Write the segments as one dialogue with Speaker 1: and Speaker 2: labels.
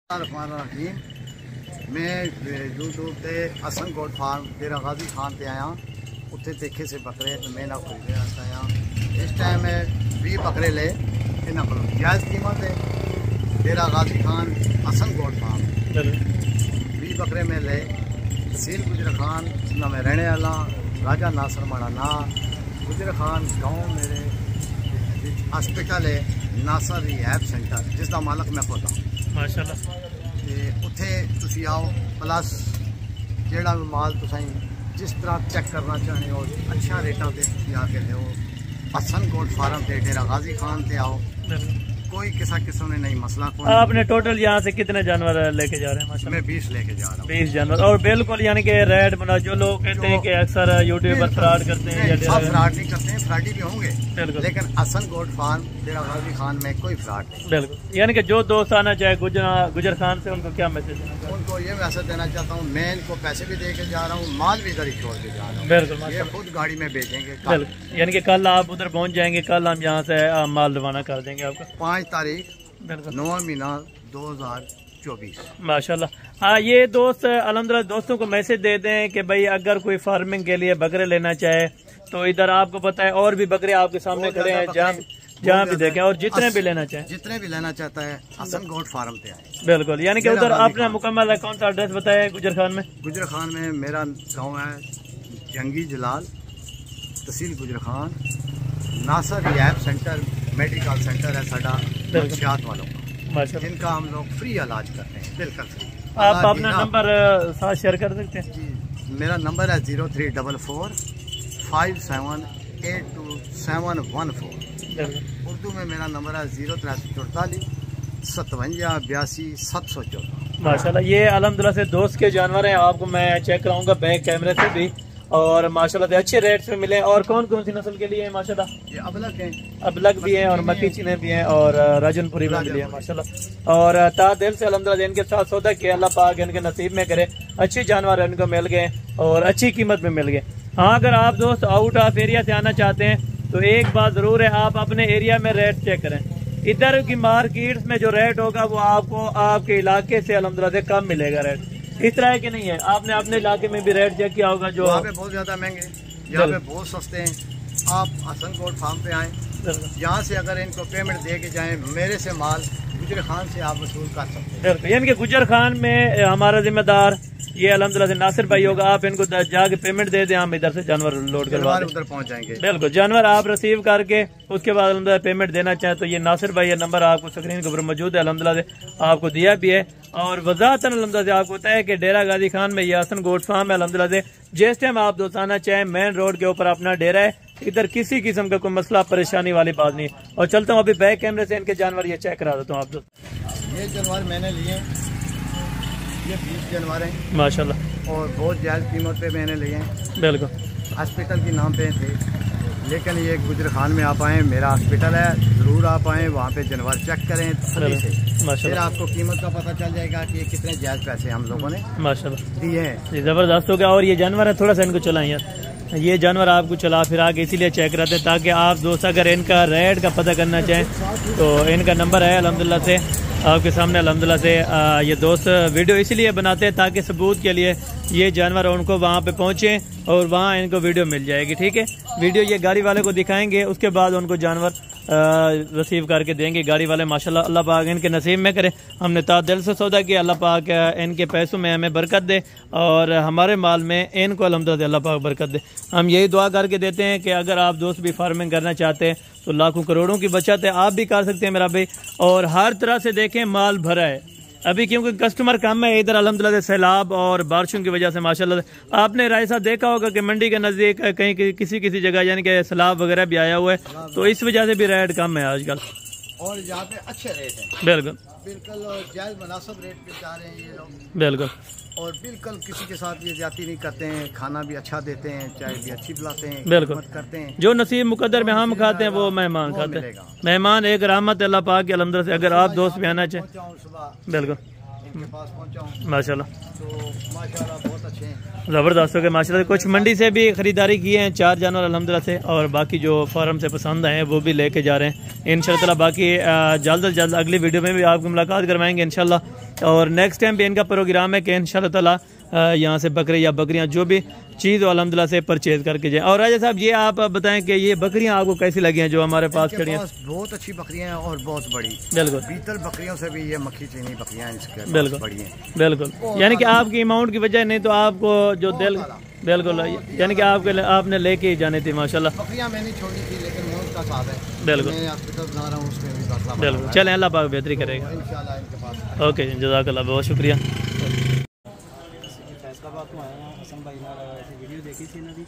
Speaker 1: मैं यूट्यूब ते Hasan goat farm डेरा गाजी खान ते आया उत्थे देखे से बकरे तो मैं ना खरीदे आया। इस टाइम 20 बकरे ले इन्हों को जायज़ कीमत है। डेरा गाजी खान हसन गोट फार्म 20 बकरे में ले तहसील गुजर खान जिन्हें मैं रहने वाला राजा नासर माड़ा ना गुजर खान गाँव मेरे हॉस्पिटल है नासर रिहैब सेंटर जिसका मालक मैं खुद हाँ
Speaker 2: माशाल्लाह।
Speaker 1: उत्थे तुसी आओ प्लस जेड़ा भी माल तुसाई जिस तरह चेक करना चाहते हो अच्छा रेटा से आके लो हसन गोट फार्म ते डेरा गाजी खान ते आओ। कोई किस्म में नहीं मसला कोई।
Speaker 2: आपने टोटल यहाँ से कितने जानवर लेके जा रहे हैं? माशाल्लाह
Speaker 1: मैं 20 लेके जा रहा हूँ।
Speaker 2: 20 जानवर और बिल्कुल यानी कि रेड बना जो लोग कहते हैं कि अक्सर यूट्यूब पर फ्रॉड करते हैं।
Speaker 1: सब फ्रॉड नहीं करते हैं, फ्रॉडी भी होंगे लेकिन हसन गोट फार्म डेरा गाजी खान में कोई फ्रॉड नहीं।
Speaker 2: बिल्कुल यानी कि जो दोस्त आना चाहे गुजर खान से उनको क्या मैसेज देना?
Speaker 1: उनको ये मैसेज देना चाहता हूँ मैं इनको पैसे भी दे के जा रहा हूँ माल भी इधर ही छोड़ के जा रहा हूँ।
Speaker 2: बिल्कुल
Speaker 1: ये खुद गाड़ी में भेजेंगे।
Speaker 2: यानी कि कल आप उधर पहुँच जाएंगे, कल हम यहाँ से माल रवाना कर देंगे आपका
Speaker 1: 5 तारीख 9 महीना 2024।
Speaker 2: माशाल्लाह। हाँ ये दोस्त अल्हम्दुलिल्लाह दोस्तों को मैसेज दे दें कि भाई अगर कोई फार्मिंग के लिए बकरे लेना चाहे तो इधर आपको पता है और भी बकरे आपके सामने खड़े हैं जहाँ भी देखें और जितने भी लेना चाहे
Speaker 1: जितने भी लेना चाहता है हसन गोट फार्म पे आए।
Speaker 2: बिल्कुल यानी कि उधर आपने मुकम्मल कौन सा एड्रेस बताया है गुजर खान में?
Speaker 1: गुजर खान में मेरा गाँव है जंगी जलाल तहसील गुजर खान नासर रिहैब सेंटर मेडिकल सेंटर है साडा मंशियात वालों का जिनका हम लोग फ्री इलाज करते हैं बिल्कुल फ्री।
Speaker 2: आप अपना नंबर साथ शेयर कर सकते हैं?
Speaker 1: जी मेरा नंबर है 0344 57827114। उर्दू में मेरा नंबर है 0344 57 82 714।
Speaker 2: माशाल्लाह ये अल्हम्दुलिल्लाह से दोस्त के जानवर हैं। आपको मैं चेक कराऊंगा बैक कैमरे से भी और माशाल्लाह अच्छे रेट्स में मिले। और कौन कौन सी नस्ल के लिए है? माशाल्लाह
Speaker 1: ये अबलग हैं,
Speaker 2: अबलग भी हैं और मक्की चीने भी हैं और राजनपुरी भी मिली है माशाल्लाह। और तादिल से अल्हम्दुलिल्लाह इनके साथ सौदा किया, अल्लाह पाक इनके नसीब में करे अच्छे जानवर इनको मिल गए और अच्छी कीमत में मिल गए। हाँ अगर आप दोस्त आउट ऑफ एरिया से आना चाहते हैं तो एक बात जरूर है आप अपने एरिया में रेट चेक करें। इधर की मार्केट में जो रेट होगा वो आपको आपके इलाके से अल्हम्दुलिल्लाह से कम मिलेगा रेट। इस तरह के नहीं है, आपने अपने इलाके में भी रेट चेक किया होगा जो
Speaker 1: यहाँ पे बहुत ज्यादा महंगे यहाँ पे बहुत सस्ते हैं। आप हसन गोट फार्म पे आए यहाँ से अगर इनको पेमेंट दे के जाए मेरे से माल गुजर खान से आप वसूल कर सकते हैं।
Speaker 2: यानी कि गुजर खान में हमारा जिम्मेदार ये अल्हम्दुलिल्लाह से नासिर भाई होगा। आप इनको जाके पेमेंट दे दें, हम इधर से जानवर लोड करवा
Speaker 1: उधर पहुंच जाएंगे।
Speaker 2: बिल्कुल जानवर आप रिसीव करके उसके बाद अल्हम्दुलिल्लाह पेमेंट देना चाहें तो ये नासिर भाई नंबर आपको स्क्रीन के ऊपर मौजूद है अल्हम्दुलिल्लाह से आपको दिया भी है। और वजाहतन अल्हम्दुलिल्लाह से आपको होता है कि डेरा गाजी खान में ये हसन गोट फार्म है अल्हम्दुलिल्लाह से। जिस टाइम आप दोस्त आना चाहें मेन रोड के ऊपर अपना डेरा है, इधर किसी किस्म का कोई मसला परेशानी वाली बात नहीं। और चलता हूँ अभी बैक कैमरे से इनके जानवर ये चेक करा देता हूँ आप दोस्त।
Speaker 1: ये जानवर मैंने लिए ये 20 जानवर हैं
Speaker 2: माशाल्लाह
Speaker 1: और बहुत जायज़ कीमत पे मैंने लिए हैं।
Speaker 2: बिल्कुल
Speaker 1: हॉस्पिटल के नाम पे थे लेकिन ये गुजर खान में आप आए मेरा हॉस्पिटल है जरूर आप आए वहाँ पे जानवर चेक करें सही से फिर आपको कीमत का पता चल जाएगा कि ये कितने जायज़ पैसे हम लोगों ने
Speaker 2: माशाल्लाह
Speaker 1: दिए हैं।
Speaker 2: जबरदस्त हो गया। और ये जानवर है थोड़ा सा इनको चलाएं यार, ये जानवर आपको चला फिर आगे इसीलिए चेक कराते हैं ताकि आप दोस्त अगर इनका रेट का पता करना चाहें तो इनका नंबर है अल्हम्दुलिल्लाह से आपके सामने अल्हम्दुलिल्लाह से। ये दोस्त वीडियो इसलिए बनाते हैं ताकि सबूत के लिए ये जानवर उनको वहाँ पे पहुँचे और वहाँ इनको वीडियो मिल जाएगी। ठीक है, वीडियो ये गाड़ी वाले को दिखाएंगे उसके बाद उनको जानवर रिसीव करके देंगे गाड़ी वाले। माशाल्लाह अल्लाह पाक इनके नसीब में करे। हमने दिल से सौदा किया, अल्लाह पाक इनके पैसों में हमें बरकत दे और हमारे माल में इनको अल्हम्दुलिल्लाह अल्लाह पाक बरकत दे। हम यही दुआ करके देते हैं कि अगर आप दोस्त भी फार्मिंग करना चाहते हैं तो लाखों करोड़ों की बचत है, आप भी कर सकते हैं मेरा भाई। और हर तरह से देखें माल भरा है अभी क्योंकि कस्टमर कम है इधर अल्हम्दुलिल्लाह सैलाब और बारिशों की वजह से माशाल्लाह। आपने रायसा देखा होगा कि मंडी के नज़दीक कहीं किसी जगह यानी कि सैलाब वगैरह भी आया हुआ है तो इस वजह से भी रेट कम है आजकल
Speaker 1: और यहाँ पे अच्छे रेट है।
Speaker 2: बिल्कुल
Speaker 1: बिल्कुल जायज़ मुनासिब रेट पे जा रहे हैं ये लोग
Speaker 2: बिल्कुल
Speaker 1: और बिल्कुल किसी के साथ ये ज्यादती नहीं करते हैं, खाना भी अच्छा देते हैं, चाय भी अच्छी पिलाते हैं,
Speaker 2: बिल्कुल
Speaker 1: करते हैं।
Speaker 2: जो नसीब मुकद्दर में हम खाते हैं वो मेहमान खाते हैं। मेहमान एक रहमत अल्लाह पाक के अल्हम्दुलिल्लाह से। अगर आप दोस्त भी आना चाहें बिल्कुल माशाल्लाह
Speaker 1: तो माशाल्लाह बहुत अच्छे हैं
Speaker 2: ज़बरदस्त हो गए माशाल्लाह। कुछ मंडी से भी खरीदारी किए हैं 4 जानवर अल्हम्दुलिल्लाह से और बाकी जो फार्म से पसंद आए हैं वो भी लेके जा रहे हैं इंशाल्लाह। बाकी जल्द अज जल्द अगली वीडियो में भी आपको मुलाकात करवाएंगे इंशाल्लाह। और नेक्स्ट टाइम भी इनका प्रोग्राम है कि इंशाल्लाह ताला यहाँ से बकरे या बकरियाँ जो भी चीज़ अल्हम्दुलिल्लाह से परचेज करके जाए। और राजा साहब ये आप बताएं कि ये बकरियाँ आपको कैसी लगी हैं जो हमारे पास खड़ी हैं?
Speaker 1: बहुत अच्छी बकरियाँ हैं और बहुत बड़ी।
Speaker 2: बिल्कुल,
Speaker 1: बीतल बकरियों से भी ये मक्खी चीनी बकरियाँ इसके
Speaker 2: बिल्कुल
Speaker 1: बड़ी हैं।
Speaker 2: बिल्कुल, यानी कि आपकी अमाउंट की वजह नहीं तो आपको जो दिल, बिल्कुल, यानी कि आपने लेके ही जानी थी माशाल्लाह।
Speaker 1: बकरियाँ मैंने छोड़ी थी लेकिन मौत का साथ है।
Speaker 2: बिल्कुल बिल्कुल, चलें अल्लाह पाक बेहतरी करेगा इंशाल्लाह। ओके जज़ाकल्लाह, बहुत शुक्रिया।
Speaker 3: फैसलाबाद तो आए हैं, हसन भाई नाल वीडियो देखी सी इन्हों की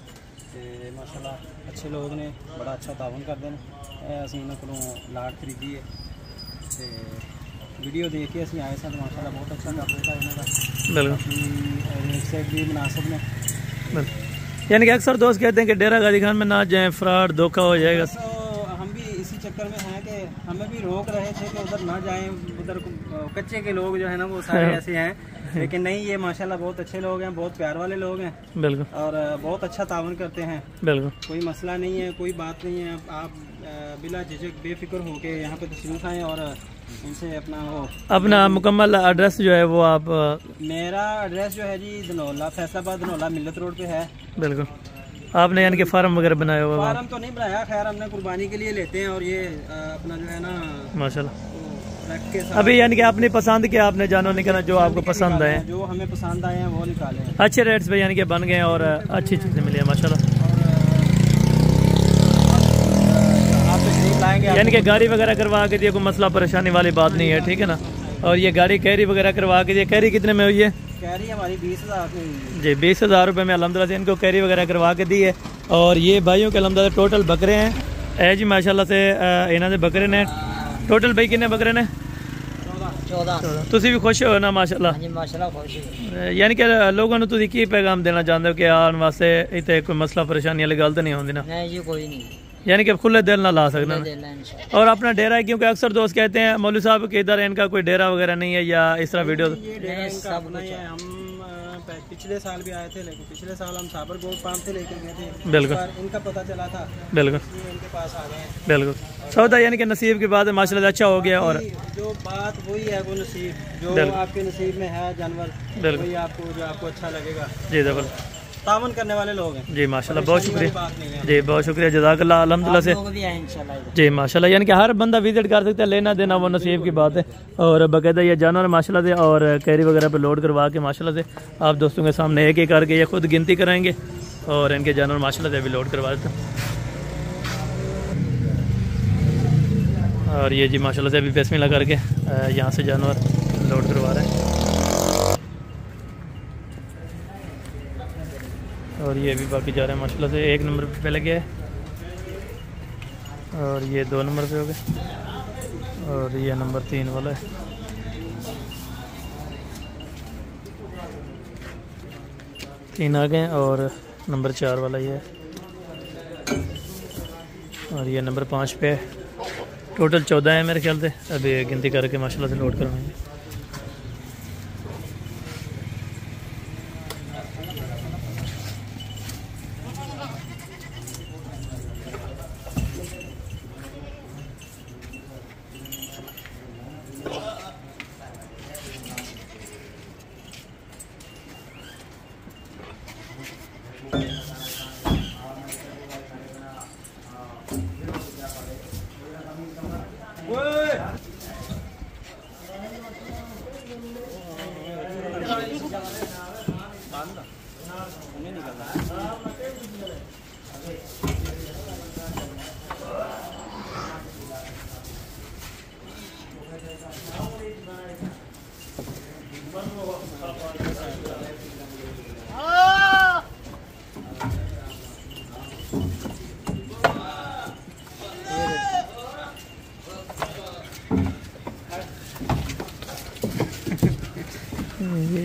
Speaker 3: माशाल्लाह अच्छे लोग ने, बड़ा अच्छा तावन करते हैं। असीं इन्हों कोलों लाट खरीदी है तो वीडियो देख के असीं आए सन, माशाल्लाह बहुत अच्छा काम होता है इन्हों का।
Speaker 2: बिल्कुल,
Speaker 3: रेट सेट भी मुनासिब ने।
Speaker 2: यानी कि अक्सर दोस्त कहते हैं कि डेरा गाजी खान में ना जाएं, फ्रॉड धोखा हो जाएगा।
Speaker 3: तो हम भी इसी चक्कर में हैं कि हमें भी रोक रहे थे कि उधर ना जाएं, उधर कच्चे के लोग जो है ना वो सारे ऐसे हैं, लेकिन नहीं, ये माशाल्लाह बहुत अच्छे लोग हैं, बहुत प्यार वाले लोग हैं।
Speaker 2: बिल्कुल,
Speaker 3: और बहुत अच्छा तावन करते हैं।
Speaker 2: बिल्कुल,
Speaker 3: कोई मसला नहीं है, कोई बात नहीं है। आप बिला झिझक बेफिक्र होके यहाँ पे तशरीफ आएँ और इनसे अपना
Speaker 2: मुकम्मल एड्रेस जो है वो आप।
Speaker 3: मेरा एड्रेस जो है जी धनौला, फैसलाबाद धनौला मिल्लत रोड पे है।
Speaker 2: बिल्कुल, आपने यानी कि फार्म वगैरह बनाया हुआ?
Speaker 3: फार्म तो नहीं बनाया, खैर हमने कुर्बानी के लिए लेते हैं और ये अपना जो है ना
Speaker 2: माशाल्लाह अभी यानी कि अपनी पसंद के आपने जानो निकाला, जो आपको पसंद आए,
Speaker 3: जो हमें पसंद आए हैं वो निकाले हैं।
Speaker 2: अच्छे रेट्स पे यानी कि बन गए और अच्छी चीज़ें मिली है माशाल्लाह। यानी कि गाड़ी वगैरह करवा के दिए, कोई मसला परेशानी वाली बात नहीं है, ठीक है ना। और ये गाड़ी कैरी वगैरह करवा के दिए। कैरी कितने में हुई है?
Speaker 3: कैरी हमारी 20,000 में हुई है
Speaker 2: जी, 20,000 रुपये में अल्हम्दुलिल्लाह से इनको कैरी वगैरह करवा के दी है। और ये भाइयों के अल्हम्दुलिल्लाह टोटल बकरे हैं जी माशाल्लाह से इन्होंने बकरे ने टोटल भाई कितने बकरे ने?
Speaker 3: 14।
Speaker 2: तुसी भी खुश हो ना माशाल्लाह?
Speaker 3: माशाल्लाह खुश है।
Speaker 2: यानी कि लोगों को तुसी की पैगाम देना चाहते हो कि आने वास्ते इतने कोई मसला परेशानी वाली गल तो नहीं होती ना?
Speaker 3: नहीं जी, कोई नहीं,
Speaker 2: यानी कि खुले दिल ना ला सकना और अपना डेरा है। क्योंकि अक्सर दोस्त कहते हैं मौलवी साहब के इधर इनका कोई डेरा वगैरह नहीं है या इस तरह वीडियो।
Speaker 3: हम पिछले साल भी आए थे, लेकिन पिछले साल हम साबर गोट फार्म से लेकर गए थे।
Speaker 2: बिल्कुल,
Speaker 3: इनका पता चला था,
Speaker 2: बिल्कुल
Speaker 3: इनके पास आ गए।
Speaker 2: बिल्कुल, सौदा यानी कि नसीब की बात है माशाल्लाह अच्छा हो गया। और
Speaker 3: जो बात वही है, वो नसीब जो आपके नसीब में है जानवर, वही आपको अच्छा लगेगा।
Speaker 2: जी बिल्कुल,
Speaker 3: तावन करने वाले लोग हैं
Speaker 2: जी माशाल्लाह, बहुत शुक्रिया जी, बहुत शुक्रिया, जज़ाकल्लाह अल्हम्दुलिल्लाह से जी माशाल्लाह। यानी कि हर बंदा विजिट कर सकता है, लेना देना वो नसीब की बात है। और बाकायदा ये जानवर माशाल्लाह से और कैरी वगैरह पे लोड करवा के माशाल्लाह से आप दोस्तों के सामने एक एक करके ये खुद गिनती कराएंगे और इनके जानवर माशाल्लाह से अभी लोड करवा देते हैं। और ये जी माशाल्लाह से अभी बिस्मिल्लाह करके यहाँ से जानवर लोड करवा रहे हैं। और ये भी बाकी जा रहे हैं माशाल्लाह से। 1 नंबर पे लगे है और ये 2 नंबर पे हो गए और ये नंबर 3 वाला है। तीन आ गए और नंबर 4 वाला ये है और ये नंबर 5 पे है। टोटल 14 है मेरे ख्याल से, अभी गिनती करके माशाल्लाह से लोड करवाएंगे।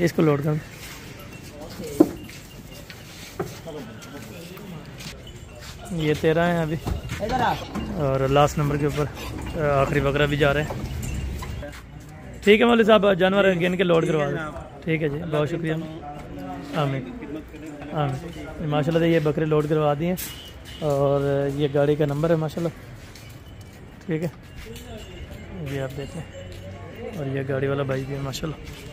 Speaker 2: इसको लोड कर। ये 13 है अभी और लास्ट नंबर के ऊपर आखिरी बकरा भी जा रहे हैं। ठीक है मौलवी साहब, जानवर गिन के लोड करवा दें। ठीक है जी, बहुत शुक्रिया। आमीन आमीन। माशाल्लाह से ये बकरे लोड करवा दिए और ये गाड़ी का नंबर है माशाल्लाह। ठीक है, ये आप देखें। और ये गाड़ी वाला भाई भी है माशाल्लाह।